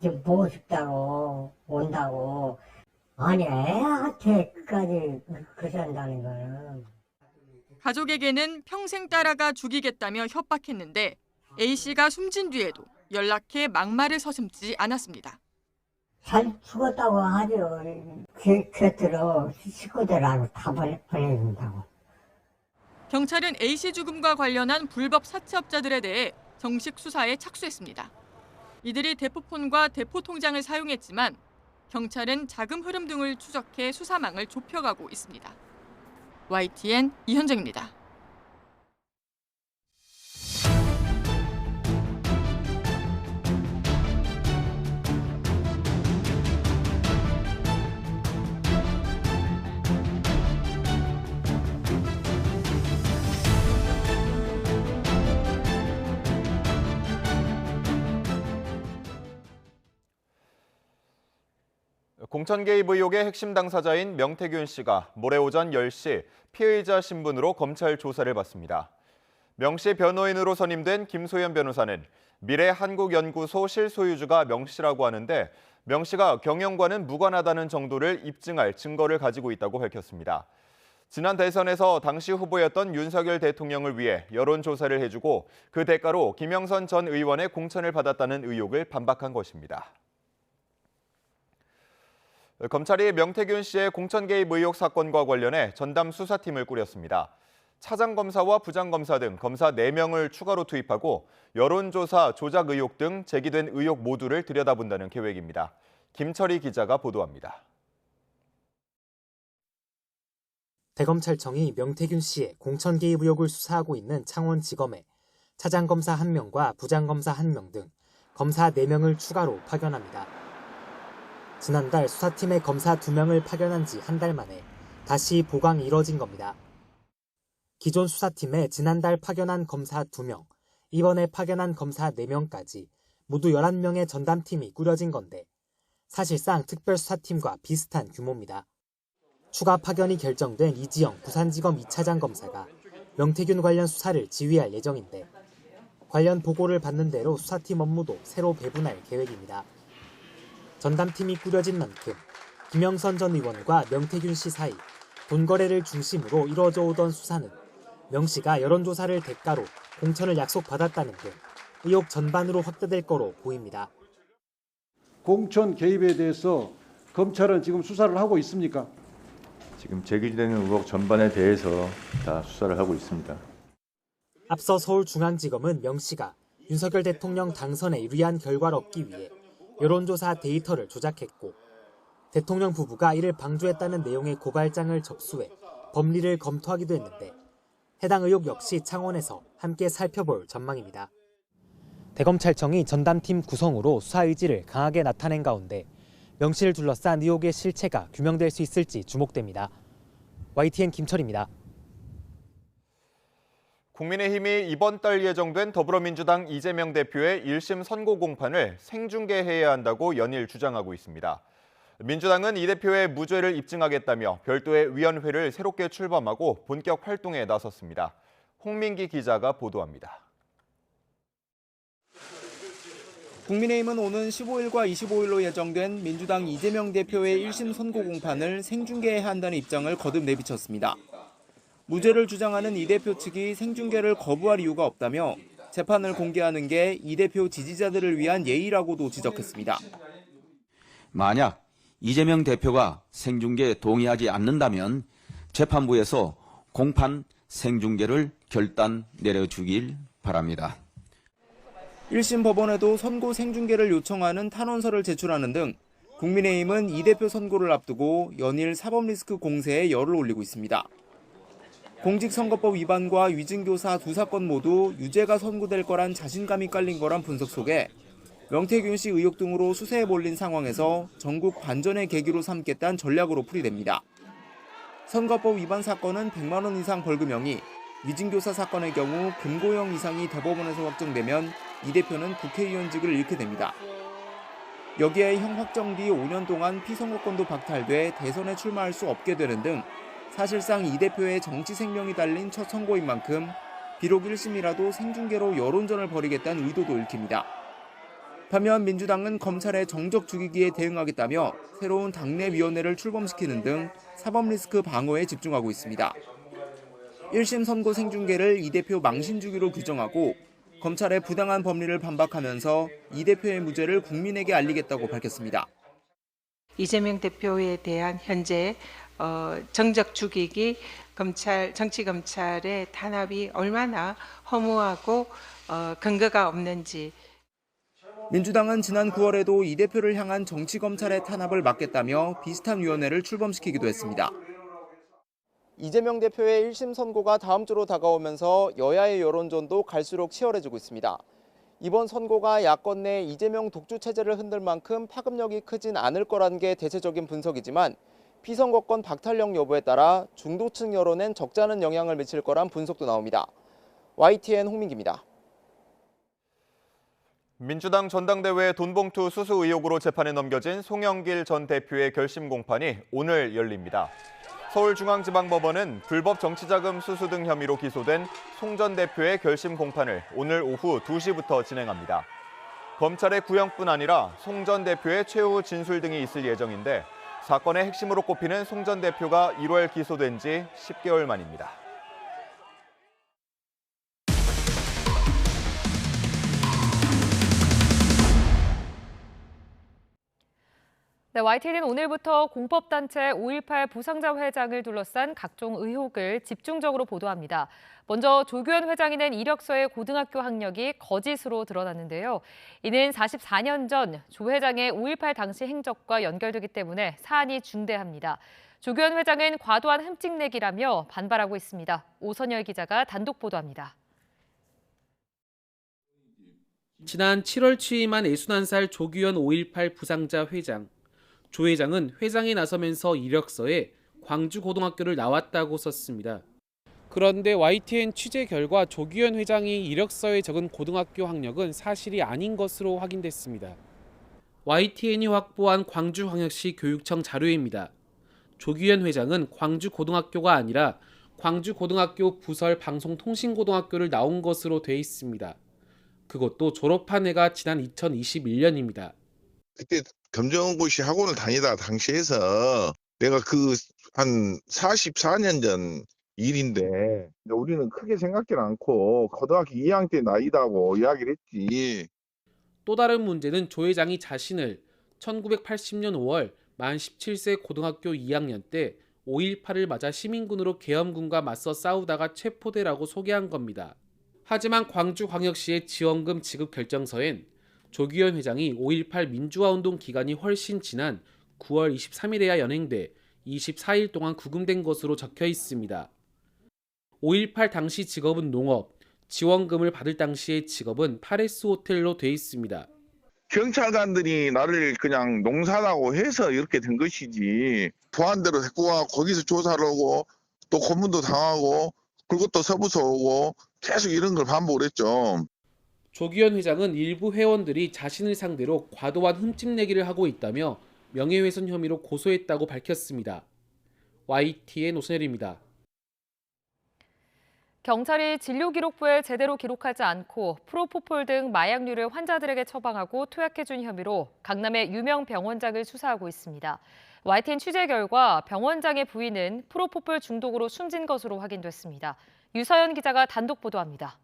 지금 보고 싶다고 온다고. 아니 애한테 끝까지 그런다는 거는. 가족에게는 평생 따라가 죽이겠다며 협박했는데 A씨가 숨진 뒤에도 연락해 막말을 서슴지 않았습니다. 잘 죽었다고 하죠. 곁으로 식구들하고 다 보내준다고. 경찰은 A씨 죽음과 관련한 불법 사채업자들에 대해 정식 수사에 착수했습니다. 이들이 대포폰과 대포통장을 사용했지만 경찰은 자금 흐름 등을 추적해 수사망을 좁혀가고 있습니다. YTN 이현정입니다. 공천 개입 의혹의 핵심 당사자인 명태균 씨가 모레 오전 10시 피의자 신분으로 검찰 조사를 받습니다. 명 씨 변호인으로 선임된 김소연 변호사는 미래한국연구소 실소유주가 명 씨라고 하는데 명 씨가 경영과는 무관하다는 정도를 입증할 증거를 가지고 있다고 밝혔습니다. 지난 대선에서 당시 후보였던 윤석열 대통령을 위해 여론조사를 해주고 그 대가로 김영선 전 의원의 공천을 받았다는 의혹을 반박한 것입니다. 검찰이 명태균 씨의 공천 개입 의혹 사건과 관련해 전담 수사팀을 꾸렸습니다. 차장검사와 부장검사 등 검사 4명을 추가로 투입하고 여론조사 조작 의혹 등 제기된 의혹 모두를 들여다본다는 계획입니다. 김철희 기자가 보도합니다. 대검찰청이 명태균 씨의 공천 개입 의혹을 수사하고 있는 창원지검에 차장검사 1명과 부장검사 1명 등 검사 4명을 추가로 파견합니다. 지난달 수사팀의 검사 2명을 파견한 지 한 달 만에 다시 보강이 이뤄진 겁니다. 기존 수사팀에 지난달 파견한 검사 2명, 이번에 파견한 검사 4명까지 모두 11명의 전담팀이 꾸려진 건데 사실상 특별수사팀과 비슷한 규모입니다. 추가 파견이 결정된 이지영 부산지검 2차장 검사가 명태균 관련 수사를 지휘할 예정인데 관련 보고를 받는 대로 수사팀 업무도 새로 배분할 계획입니다. 전담팀이 꾸려진 만큼 김영선 전 의원과 명태균 씨 사이 돈 거래를 중심으로 이루어져 오던 수사는 명 씨가 여론조사를 대가로 공천을 약속받았다는 등 의혹 전반으로 확대될 거로 보입니다. 공천 개입에 대해서 검찰은 지금 수사를 하고 있습니까? 지금 제기되는 의혹 전반에 대해서 다 수사를 하고 있습니다. 앞서 서울중앙지검은 명 씨가 윤석열 대통령 당선에 유리한 결과를 얻기 위해 여론조사 데이터를 조작했고 대통령 부부가 이를 방조했다는 내용의 고발장을 접수해 법리를 검토하기도 했는데 해당 의혹 역시 창원에서 함께 살펴볼 전망입니다. 대검찰청이 전담팀 구성으로 수사 의지를 강하게 나타낸 가운데 명 씨를 둘러싼 의혹의 실체가 규명될 수 있을지 주목됩니다. YTN 김철입니다. 국민의힘이 이번 달 예정된 더불어민주당 이재명 대표의 1심 선고 공판을 생중계해야 한다고 연일 주장하고 있습니다. 민주당은 이 대표의 무죄를 입증하겠다며 별도의 위원회를 새롭게 출범하고 본격 활동에 나섰습니다. 홍민기 기자가 보도합니다. 국민의힘은 오는 15일과 25일로 예정된 민주당 이재명 대표의 1심 선고 공판을 생중계해야 한다는 입장을 거듭 내비쳤습니다. 무죄를 주장하는 이 대표 측이 생중계를 거부할 이유가 없다며 재판을 공개하는 게 이 대표 지지자들을 위한 예의라고도 지적했습니다. 만약 이재명 대표가 생중계에 동의하지 않는다면 재판부에서 공판 생중계를 결단 내려주길 바랍니다. 1심 법원에도 선고 생중계를 요청하는 탄원서를 제출하는 등 국민의힘은 이 대표 선고를 앞두고 연일 사법 리스크 공세에 열을 올리고 있습니다. 공직선거법 위반과 위증교사 두 사건 모두 유죄가 선고될 거란 자신감이 깔린 거란 분석 속에 명태균 씨 의혹 등으로 수세에 몰린 상황에서 전국 반전의 계기로 삼겠다는 전략으로 풀이됩니다. 선거법 위반 사건은 100만 원 이상 벌금형이, 위증교사 사건의 경우 금고형 이상이 대법원에서 확정되면 이 대표는 국회의원직을 잃게 됩니다. 여기에 형 확정 뒤 5년 동안 피선거권도 박탈돼 대선에 출마할 수 없게 되는 등 사실상 이 대표의 정치 생명이 달린 첫 선고인 만큼 비록 1심이라도 생중계로 여론전을 벌이겠다는 의도도 읽힙니다. 반면 민주당은 검찰의 정적 죽이기에 대응하겠다며 새로운 당내위원회를 출범시키는 등 사법 리스크 방어에 집중하고 있습니다. 1심 선고 생중계를 이 대표 망신 주기로 규정하고 검찰의 부당한 법리를 반박하면서 이 대표의 무죄를 국민에게 알리겠다고 밝혔습니다. 이재명 대표에 대한 현재 정적 죽이기 정치검찰의 탄압이 얼마나 허무하고 근거가 없는지. 민주당은 지난 9월에도 이 대표를 향한 정치검찰의 탄압을 막겠다며 비슷한 위원회를 출범시키기도 했습니다. 이재명 대표의 1심 선고가 다음 주로 다가오면서 여야의 여론전도 갈수록 치열해지고 있습니다. 이번 선고가 야권 내 이재명 독주 체제를 흔들 만큼 파급력이 크진 않을 거라는 게 대체적인 분석이지만 피선거권 박탈령 여부에 따라 중도층 여론엔 적잖은 영향을 미칠 거란 분석도 나옵니다. YTN 홍민기입니다. 민주당 전당대회 돈봉투 수수 의혹으로 재판에 넘겨진 송영길 전 대표의 결심 공판이 오늘 열립니다. 서울중앙지방법원은 불법 정치자금 수수 등 혐의로 기소된 송 전 대표의 결심 공판을 오늘 오후 2시부터 진행합니다. 검찰의 구형뿐 아니라 송 전 대표의 최후 진술 등이 있을 예정인데 사건의 핵심으로 꼽히는 송 전 대표가 1월 기소된 지 10개월 만입니다. 네, YTN은 오늘부터 공법단체 5.18 부상자 회장을 둘러싼 각종 의혹을 집중적으로 보도합니다. 먼저 조규현 회장이 낸 이력서의 고등학교 학력이 거짓으로 드러났는데요. 이는 44년 전 조 회장의 5.18 당시 행적과 연결되기 때문에 사안이 중대합니다. 조규현 회장은 과도한 흠집내기라며 반발하고 있습니다. 오선열 기자가 단독 보도합니다. 지난 7월 취임한 61살 조규현 5.18 부상자 회장. 조 회장은 회장에 나서면서 이력서에 광주고등학교를 나왔다고 썼습니다. 그런데 YTN 취재 결과 조규현 회장이 이력서에 적은 고등학교 학력은 사실이 아닌 것으로 확인됐습니다. YTN이 확보한 광주광역시 교육청 자료입니다. 조규현 회장은 광주고등학교가 아니라 광주고등학교 부설 방송통신고등학교를 나온 것으로 돼 있습니다. 그것도 졸업한 해가 지난 2021년입니다. 그때 검정고시 학원을 다니다 당시에서 내가 그 한 44년 전 일인데 우리는 크게 생각지 않고 고등학교 2학년 때 나이다고 이야기를 했지. 또 다른 문제는 조 회장이 자신을 1980년 5월 만 17세 고등학교 2학년 때 5.18을 맞아 시민군으로 계엄군과 맞서 싸우다가 체포되라고 소개한 겁니다. 하지만 광주광역시의 지원금 지급 결정서엔 조규현 회장이 5.18 민주화운동 기간이 훨씬 지난 9월 23일에야 연행돼 24일 동안 구금된 것으로 적혀 있습니다. 5.18 당시 직업은 농업, 지원금을 받을 당시의 직업은 파레스 호텔로 돼 있습니다. 경찰관들이 나를 그냥 농사라고 해서 이렇게 된 것이지. 도안대로 데리고 와 거기서 조사를 하고 또 고문도 당하고 그리고 또 서부서 오고 계속 이런 걸 반복을 했죠. 조규현 회장은 일부 회원들이 자신을 상대로 과도한 흠집내기를 하고 있다며 명예훼손 혐의로 고소했다고 밝혔습니다. YTN의 노선열입니다. 경찰이 진료기록부에 제대로 기록하지 않고 프로포폴 등 마약류를 환자들에게 처방하고 투약해준 혐의로 강남의 유명 병원장을 수사하고 있습니다. YTN 취재 결과 병원장의 부인은 프로포폴 중독으로 숨진 것으로 확인됐습니다. 유서연 기자가 단독 보도합니다.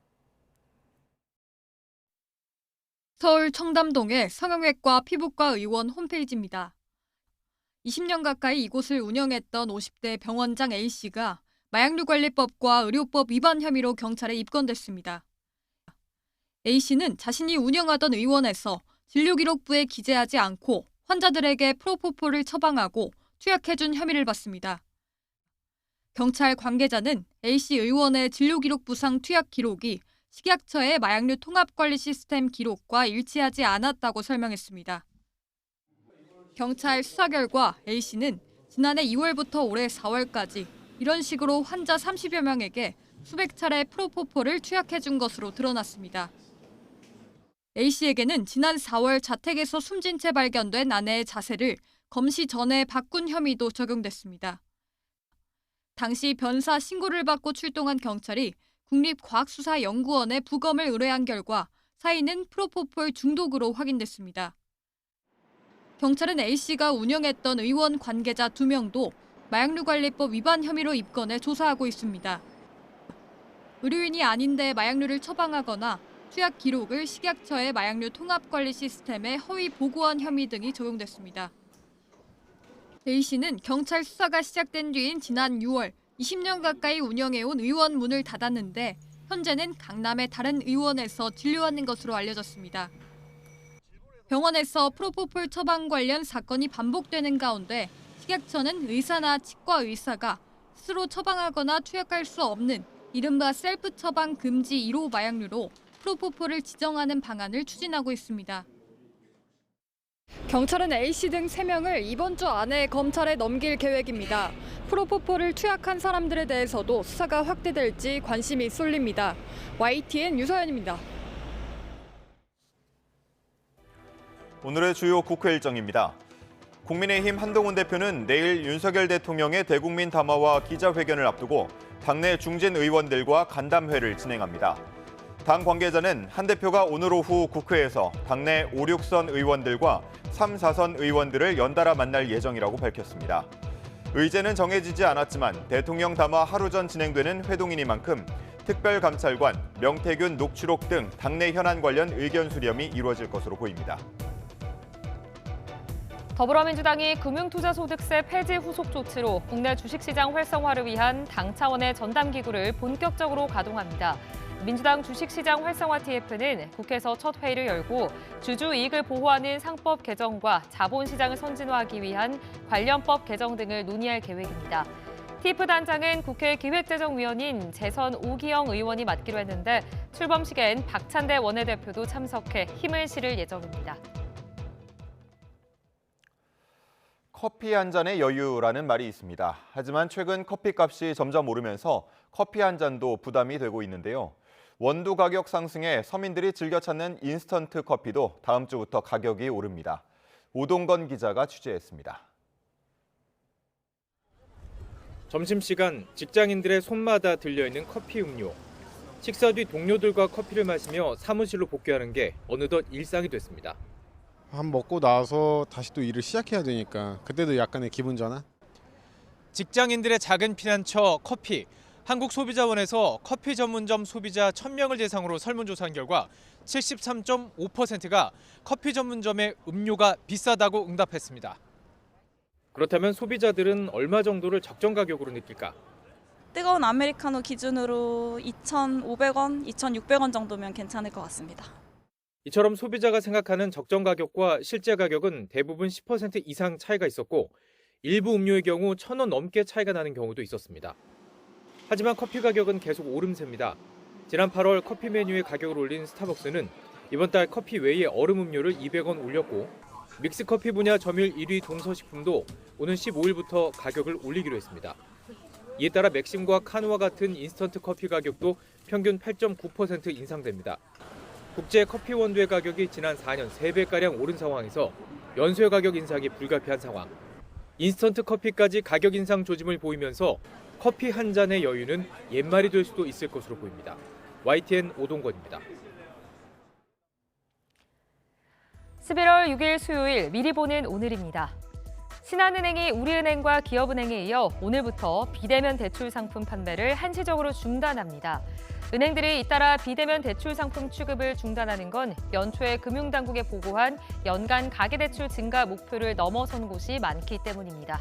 서울 청담동의 성형외과 피부과 의원 홈페이지입니다. 20년 가까이 이곳을 운영했던 50대 병원장 A씨가 마약류관리법과 의료법 위반 혐의로 경찰에 입건됐습니다. A씨는 자신이 운영하던 의원에서 진료기록부에 기재하지 않고 환자들에게 프로포폴을 처방하고 투약해준 혐의를 받습니다. 경찰 관계자는 A씨 의원의 진료기록부상 투약 기록이 식약처의 마약류 통합관리 시스템 기록과 일치하지 않았다고 설명했습니다. 경찰 수사 결과 A씨는 지난해 2월부터 올해 4월까지 이런 식으로 환자 30여 명에게 수백 차례 프로포폴을 투약해준 것으로 드러났습니다. A씨에게는 지난 4월 자택에서 숨진 채 발견된 아내의 자세를 검시 전에 바꾼 혐의도 적용됐습니다. 당시 변사 신고를 받고 출동한 경찰이 국립과학수사연구원에 부검을 의뢰한 결과 사인은 프로포폴 중독으로 확인됐습니다. 경찰은 A씨가 운영했던 의원 관계자 2명도 마약류관리법 위반 혐의로 입건해 조사하고 있습니다. 의료인이 아닌데 마약류를 처방하거나 투약 기록을 식약처의 마약류 통합관리 시스템에 허위 보고한 혐의 등이 적용됐습니다. A씨는 경찰 수사가 시작된 뒤인 지난 6월 20년 가까이 운영해온 의원 문을 닫았는데 현재는 강남의 다른 의원에서 진료하는 것으로 알려졌습니다. 병원에서 프로포폴 처방 관련 사건이 반복되는 가운데 식약처는 의사나 치과 의사가 스스로 처방하거나 투약할 수 없는 이른바 셀프 처방 금지 1호 마약류로 프로포폴을 지정하는 방안을 추진하고 있습니다. 경찰은 A씨 등 3명을 이번 주 안에 검찰에 넘길 계획입니다. 프로포폴을 투약한 사람들에 대해서도 수사가 확대될지 관심이 쏠립니다. YTN 유서연입니다. 오늘의 주요 국회 일정입니다. 국민의힘 한동훈 대표는 내일 윤석열 대통령의 대국민 담화와 기자회견을 앞두고 당내 중진 의원들과 간담회를 진행합니다. 당 관계자는 한 대표가 오늘 오후 국회에서 당내 5, 6선 의원들과 3, 4선 의원들을 연달아 만날 예정이라고 밝혔습니다. 의제는 정해지지 않았지만 대통령 담화 하루 전 진행되는 회동이니만큼 특별감찰관, 명태균 녹취록 등 당내 현안 관련 의견 수렴이 이루어질 것으로 보입니다. 더불어민주당이 금융투자소득세 폐지 후속 조치로 국내 주식시장 활성화를 위한 당 차원의 전담기구를 본격적으로 가동합니다. 민주당 주식시장 활성화 TF는 국회에서 첫 회의를 열고 주주 이익을 보호하는 상법 개정과 자본시장을 선진화하기 위한 관련법 개정 등을 논의할 계획입니다. TF 단장은 국회 기획재정위원인 재선 오기영 의원이 맡기로 했는데 출범식엔 박찬대 원내대표도 참석해 힘을 실을 예정입니다. 커피 한 잔의 여유라는 말이 있습니다. 하지만 최근 커피값이 점점 오르면서 커피 한 잔도 부담이 되고 있는데요. 원두 가격 상승에 서민들이 즐겨 찾는 인스턴트 커피도 다음 주부터 가격이 오릅니다. 오동건 기자가 취재했습니다. 점심시간 직장인들의 손마다 들려있는 커피 음료. 식사 뒤 동료들과 커피를 마시며 사무실로 복귀하는 게 어느덧 일상이 됐습니다. 밥 먹고 나서 다시 또 일을 시작해야 되니까 그때도 약간의 기분 전환? 직장인들의 작은 피난처 커피. 한국소비자원에서 커피 전문점 소비자 1000명을 대상으로 설문조사한 결과 73.5%가 커피 전문점의 음료가 비싸다고 응답했습니다. 그렇다면 소비자들은 얼마 정도를 적정 가격으로 느낄까? 뜨거운 아메리카노 기준으로 2,500원, 2,600원 정도면 괜찮을 것 같습니다. 이처럼 소비자가 생각하는 적정 가격과 실제 가격은 대부분 10% 이상 차이가 있었고 일부 음료의 경우 1,000원 넘게 차이가 나는 경우도 있었습니다. 하지만 커피 가격은 계속 오름세입니다. 지난 8월 커피 메뉴의 가격을 올린 스타벅스는 이번 달 커피 외에 얼음 음료를 200원 올렸고 믹스커피 분야 점유율 1위 동서식품도 오는 15일부터 가격을 올리기로 했습니다. 이에 따라 맥심과 카누와 같은 인스턴트 커피 가격도 평균 8.9% 인상됩니다. 국제 커피 원두의 가격이 지난 4년 3배가량 오른 상황에서 연소의 가격 인상이 불가피한 상황. 인스턴트 커피까지 가격 인상 조짐을 보이면서 커피 한 잔의 여유는 옛말이 될 수도 있을 것으로 보입니다. YTN 오동건입니다. 11월 6일 수요일 미리 보는 오늘입니다. 신한은행이 우리은행과 기업은행에 이어 오늘부터 비대면 대출 상품 판매를 한시적으로 중단합니다. 은행들이 잇따라 비대면 대출 상품 취급을 중단하는 건 연초에 금융당국에 보고한 연간 가계대출 증가 목표를 넘어선 곳이 많기 때문입니다.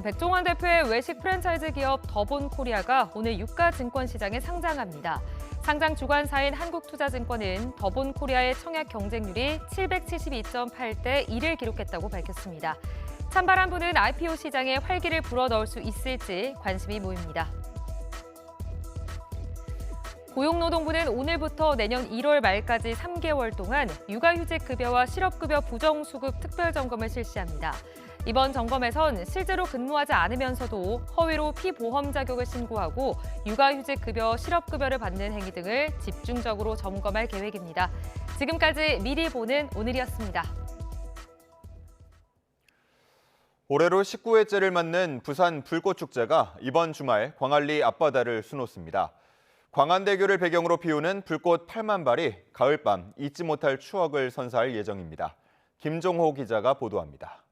백종원 대표의 외식 프랜차이즈 기업 더본코리아가 오늘 유가증권시장에 상장합니다. 상장 주관사인 한국투자증권은 더본코리아의 청약 경쟁률이 772.8대 1을 기록했다고 밝혔습니다. 찬바람 부는 IPO 시장에 활기를 불어넣을 수 있을지 관심이 모입니다. 고용노동부는 오늘부터 내년 1월 말까지 3개월 동안 육아휴직 급여와 실업급여 부정수급 특별점검을 실시합니다. 이번 점검에선 실제로 근무하지 않으면서도 허위로 피보험 자격을 신고하고 육아휴직 급여, 실업급여를 받는 행위 등을 집중적으로 점검할 계획입니다. 지금까지 미리 보는 오늘이었습니다. 올해로 19회째를 맞는 부산 불꽃축제가 이번 주말 광안리 앞바다를 수놓습니다. 광안대교를 배경으로 피우는 불꽃 8만 발이 가을밤 잊지 못할 추억을 선사할 예정입니다. 김종호 기자가 보도합니다.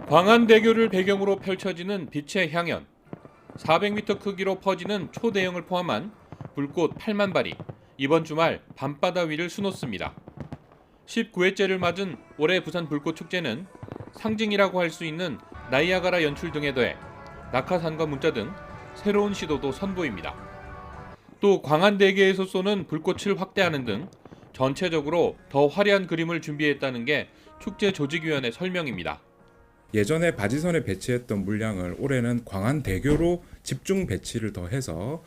광안대교를 배경으로 펼쳐지는 빛의 향연, 400m 크기로 퍼지는 초대형을 포함한 불꽃 8만 발이 이번 주말 밤바다 위를 수놓습니다. 19회째를 맞은 올해 부산 불꽃축제는 상징이라고 할 수 있는 나이아가라 연출 등에 더해 낙하산과 문자 등 새로운 시도도 선보입니다. 또 광안대교에서 쏘는 불꽃을 확대하는 등 전체적으로 더 화려한 그림을 준비했다는 게 축제 조직위원회 설명입니다. 예전에 바지선에 배치했던 물량을 올해는 광안대교로 집중 배치를 더해서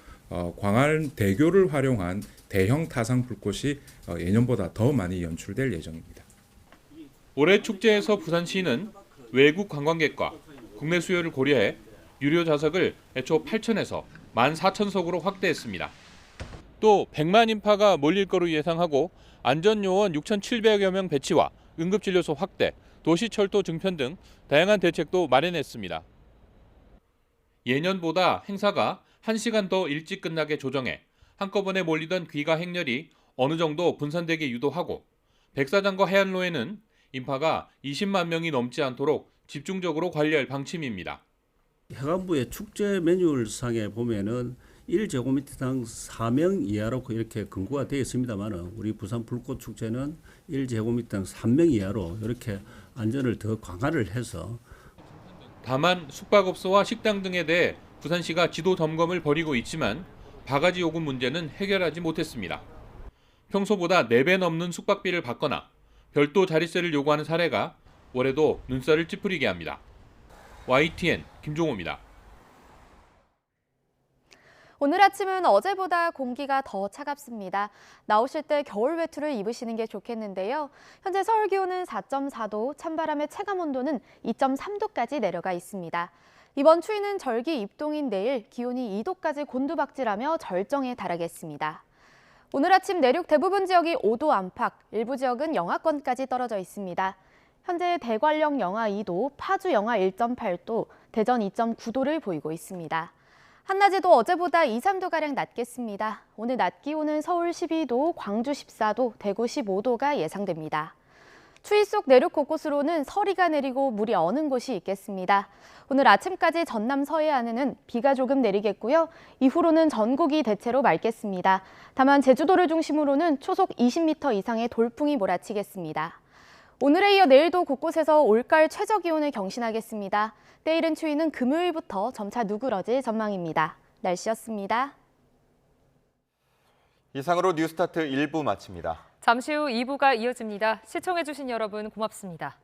광안대교를 활용한 대형 타상 불꽃이 예년보다 더 많이 연출될 예정입니다. 올해 축제에서 부산시는 외국 관광객과 국내 수요를 고려해 유료 좌석을 애초 8,000에서 14,000석으로 확대했습니다. 또 100만 인파가 몰릴 거로 예상하고 안전요원 6,700여 명 배치와 응급진료소 확대, 도시철도 증편 등 다양한 대책도 마련했습니다. 예년보다 행사가 1시간 더 일찍 끝나게 조정해 한꺼번에 몰리던 귀가 행렬이 어느 정도 분산되게 유도하고 백사장과 해안로에는 인파가 20만 명이 넘지 않도록 집중적으로 관리할 방침입니다. 해관부의 축제 매뉴얼상에 보면은 1제곱미터당 4명 이하로 이렇게 근거가 되어 있습니다만 우리 부산 불꽃 축제는 1제곱미터당 3명 이하로 이렇게 안전을 더 강화를 해서 다만 숙박업소와 식당 등에 대해 부산시가 지도 점검을 벌이고 있지만 바가지 요금 문제는 해결하지 못했습니다. 평소보다 4배 넘는 숙박비를 받거나 별도 자릿세를 요구하는 사례가 올해도 눈살을 찌푸리게 합니다. YTN 김종호입니다. 오늘 아침은 어제보다 공기가 더 차갑습니다. 나오실 때 겨울 외투를 입으시는 게 좋겠는데요. 현재 서울 기온은 4.4도, 찬바람의 체감 온도는 2.3도까지 내려가 있습니다. 이번 추위는 절기 입동인 내일 기온이 2도까지 곤두박질하며 절정에 달하겠습니다. 오늘 아침 내륙 대부분 지역이 5도 안팎, 일부 지역은 영하권까지 떨어져 있습니다. 현재 대관령 영하 2도, 파주 영하 1.8도, 대전 2.9도를 보이고 있습니다. 한낮에도 어제보다 2, 3도가량 낮겠습니다. 오늘 낮 기온은 서울 12도, 광주 14도, 대구 15도가 예상됩니다. 추위 속 내륙 곳곳으로는 서리가 내리고 물이 어는 곳이 있겠습니다. 오늘 아침까지 전남 서해안에는 비가 조금 내리겠고요. 이후로는 전국이 대체로 맑겠습니다. 다만 제주도를 중심으로는 초속 20m 이상의 돌풍이 몰아치겠습니다. 오늘에 이어 내일도 곳곳에서 올가을 최저 기온을 경신하겠습니다. 때이른 추위는 금요일부터 점차 누그러질 전망입니다. 날씨였습니다. 이상으로 뉴스타트 1부 마칩니다. 잠시 후 2부가 이어집니다. 시청해주신 여러분 고맙습니다.